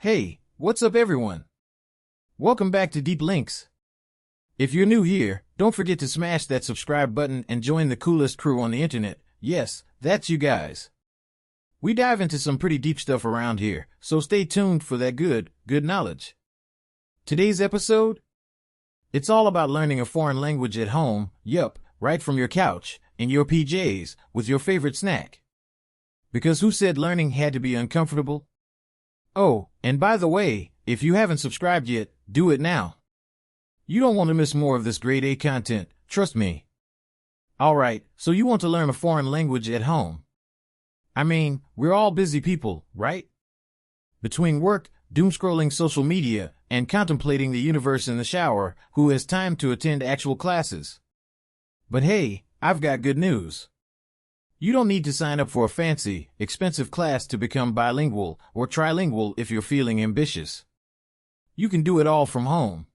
Hey, what's up everyone? Welcome back to Deep Links. If you're new here, don't forget to smash that subscribe button and join the coolest crew on the internet. Yes, that's you guys. We dive into some pretty deep stuff around here, so stay tuned for that good knowledge. Today's episode? It's all about learning a foreign language at home, yup, right from your couch, in your PJs, with your favorite snack. Because who said learning had to be uncomfortable? Oh, and by the way, if you haven't subscribed yet, do it now. You don't want to miss more of this grade A content, trust me. Alright, so you want to learn a foreign language at home. I mean, we're all busy people, right? Between work, doom-scrolling social media, and contemplating the universe in the shower, who has time to attend actual classes? But hey, I've got good news. You don't need to sign up for a fancy, expensive class to become bilingual or trilingual if you're feeling ambitious. You can do it all from home.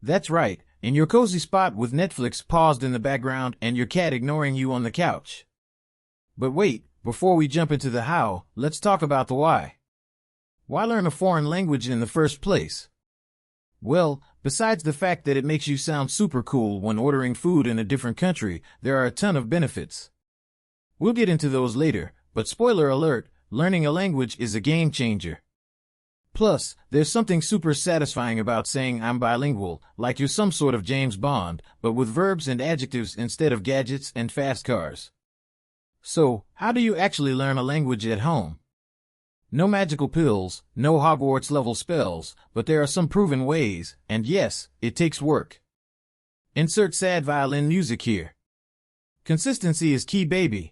That's right, in your cozy spot with Netflix paused in the background and your cat ignoring you on the couch. But wait, before we jump into the how, let's talk about the why. Why learn a foreign language in the first place? Well, besides the fact that it makes you sound super cool when ordering food in a different country, there are a ton of benefits. We'll get into those later, but spoiler alert, learning a language is a game changer. Plus, there's something super satisfying about saying I'm bilingual, like you're some sort of James Bond, but with verbs and adjectives instead of gadgets and fast cars. So, how do you actually learn a language at home? No magical pills, no Hogwarts-level spells, but there are some proven ways, and yes, it takes work. Insert sad violin music here. Consistency is key, baby.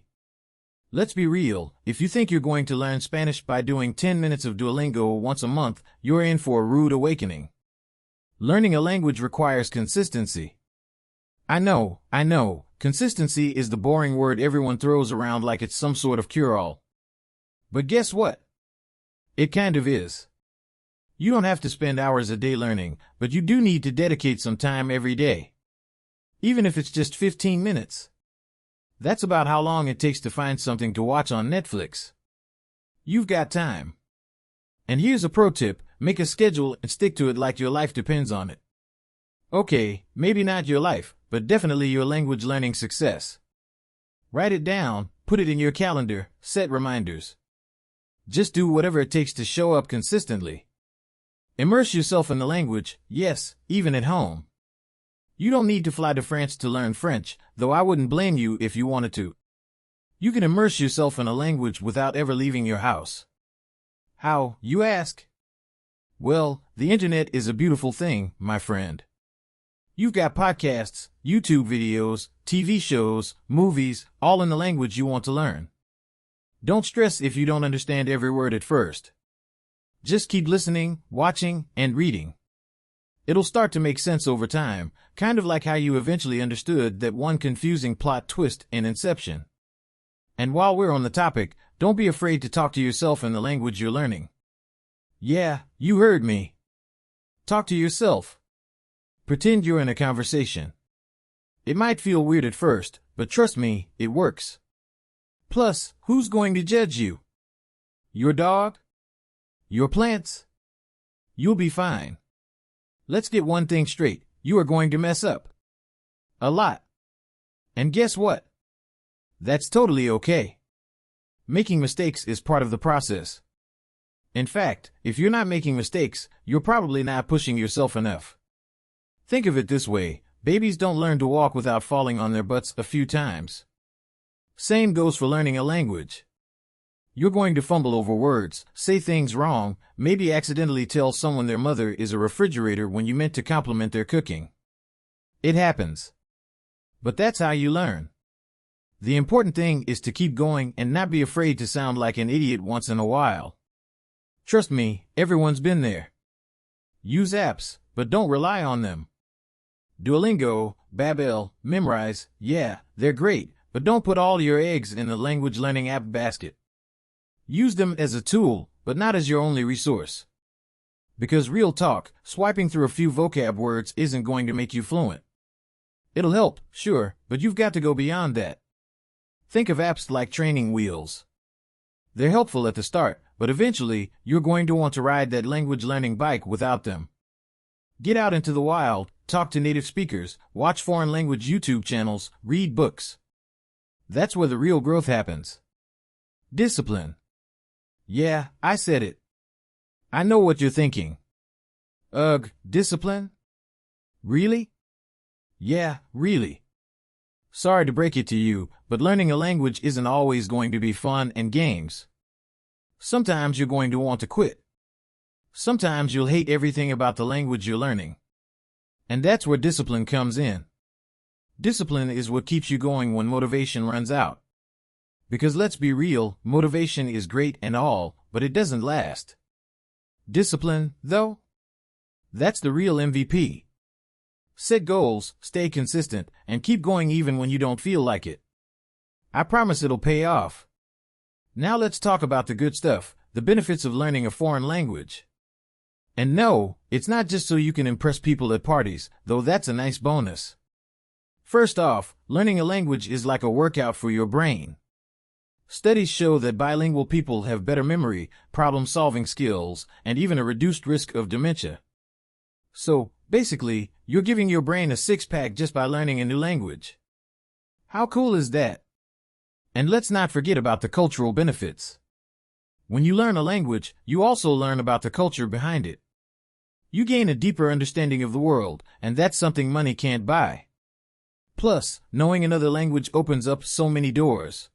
Let's be real, if you think you're going to learn Spanish by doing 10 minutes of Duolingo once a month, you're in for a rude awakening. Learning a language requires consistency. I know, consistency is the boring word everyone throws around like it's some sort of cure-all. But guess what? It kind of is. You don't have to spend hours a day learning, but you do need to dedicate some time every day. Even if it's just 15 minutes. That's about how long it takes to find something to watch on Netflix. You've got time. And here's a pro tip, make a schedule and stick to it like your life depends on it. Okay, maybe not your life, but definitely your language learning success. Write it down, put it in your calendar, set reminders. Just do whatever it takes to show up consistently. Immerse yourself in the language, yes, even at home. You don't need to fly to France to learn French, though I wouldn't blame you if you wanted to. You can immerse yourself in a language without ever leaving your house. How, you ask? Well, the internet is a beautiful thing, my friend. You've got podcasts, YouTube videos, TV shows, movies, all in the language you want to learn. Don't stress if you don't understand every word at first. Just keep listening, watching, and reading. It'll start to make sense over time, kind of like how you eventually understood that one confusing plot twist in Inception. And while we're on the topic, don't be afraid to talk to yourself in the language you're learning. Yeah, you heard me. Talk to yourself. Pretend you're in a conversation. It might feel weird at first, but trust me, it works. Plus, who's going to judge you? Your dog? Your plants? You'll be fine. Let's get one thing straight, you are going to mess up. A lot. And guess what? That's totally okay. Making mistakes is part of the process. In fact, if you're not making mistakes, you're probably not pushing yourself enough. Think of it this way, babies don't learn to walk without falling on their butts a few times. Same goes for learning a language. You're going to fumble over words, say things wrong, maybe accidentally tell someone their mother is a refrigerator when you meant to compliment their cooking. It happens. But that's how you learn. The important thing is to keep going and not be afraid to sound like an idiot once in a while. Trust me, everyone's been there. Use apps, but don't rely on them. Duolingo, Babbel, Memrise, yeah, they're great, but don't put all your eggs in the language learning app basket. Use them as a tool, but not as your only resource. Because real talk, swiping through a few vocab words isn't going to make you fluent. It'll help, sure, but you've got to go beyond that. Think of apps like training wheels. They're helpful at the start, but but eventually you're going to want to ride that language learning bike without them. Get out into the wild, talk to native speakers, watch foreign language YouTube channels, read books. That's where the real growth happens. Discipline. Yeah, I said it. I know what you're thinking. Ugh, discipline? Really? Yeah, really. Sorry to break it to you, but learning a language isn't always going to be fun and games. Sometimes you're going to want to quit. Sometimes you'll hate everything about the language you're learning. And that's where discipline comes in. Discipline is what keeps you going when motivation runs out. Because let's be real, motivation is great and all, but it doesn't last. Discipline, though? That's the real MVP. Set goals, stay consistent, and keep going even when you don't feel like it. I promise it'll pay off. Now let's talk about the good stuff, the benefits of learning a foreign language. And no, it's not just so you can impress people at parties, though that's a nice bonus. First off, learning a language is like a workout for your brain. Studies show that bilingual people have better memory, problem-solving skills, and even a reduced risk of dementia. So, basically, you're giving your brain a six-pack just by learning a new language. How cool is that? And let's not forget about the cultural benefits. When you learn a language, you also learn about the culture behind it. You gain a deeper understanding of the world, and that's something money can't buy. Plus, knowing another language opens up so many doors.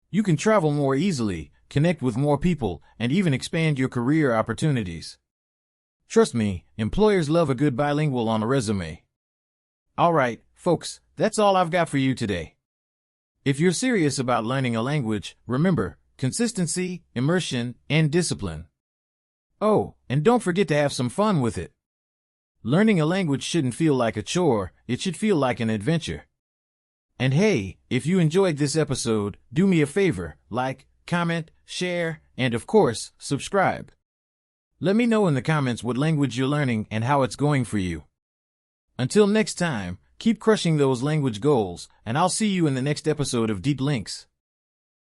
You can travel more easily, connect with more people, and even expand your career opportunities. Trust me, employers love a good bilingual on a resume. Alright, folks, that's all I've got for you today. If you're serious about learning a language, remember, consistency, immersion, and discipline. Oh, and don't forget to have some fun with it. Learning a language shouldn't feel like a chore, it should feel like an adventure. And hey, if you enjoyed this episode, do me a favor, like, comment, share, and of course, subscribe. Let me know in the comments what language you're learning and how it's going for you. Until next time, keep crushing those language goals, and I'll see you in the next episode of Deep Links.